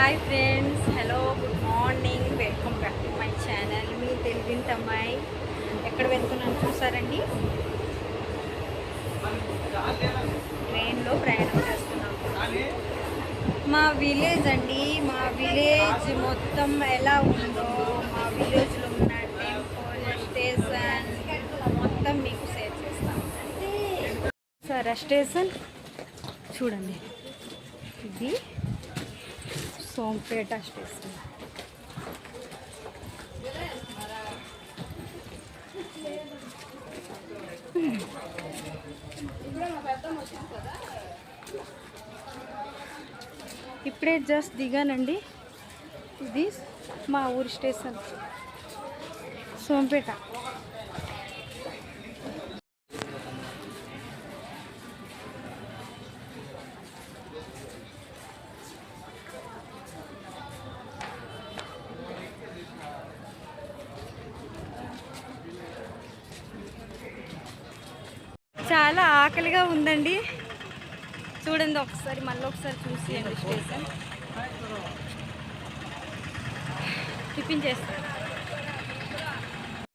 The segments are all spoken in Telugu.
Hi friends, hello, good morning, welcome back to my channel. మీ తెలుగింటి అమ్మాయి. ఎక్కడ వెళ్తున్నాను చూసారండి? ట్రైన్లో ప్రయాణం చేస్తున్నాను. మా విలేజ్ అండి. మా విలేజ్ మొత్తం ఎలా ఉందో, మా విలేజ్లో ఉన్న టెంపుల్, స్టేషన్ మొత్తం మీకు షేర్ చేస్తాను. సరే, స్టేషన్ చూడండి. ఇది సోంపేట స్టేషన్. ఇప్పుడే జస్ట్ దిగానండి. ఇది మా ఊరి స్టేషన్ సోంపేట. చాలా ఆకలిగా ఉందండి. చూడండి ఒకసారి, మళ్ళీ ఒకసారి చూసేయండి స్టేషన్. టిఫిన్ చేస్తాను.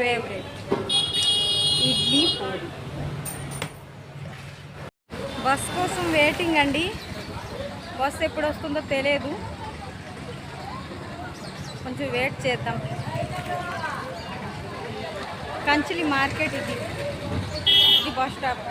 ఫేవరెట్ ఇడ్లీ, పూరి. బస్ కోసం వెయిటింగ్ అండి. బస్ ఎప్పుడు వస్తుందో తెలియదు, కొంచెం వెయిట్ చేద్దాం. కంచిలి మార్కెట్ ఇది బస్ స్టాప్.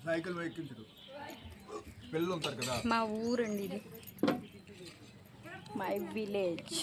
సైకిల్ ఎక్కించడు పిల్లలు ఉంటారు కదా. మా ఊరండి ఇది, మై విలేజ్.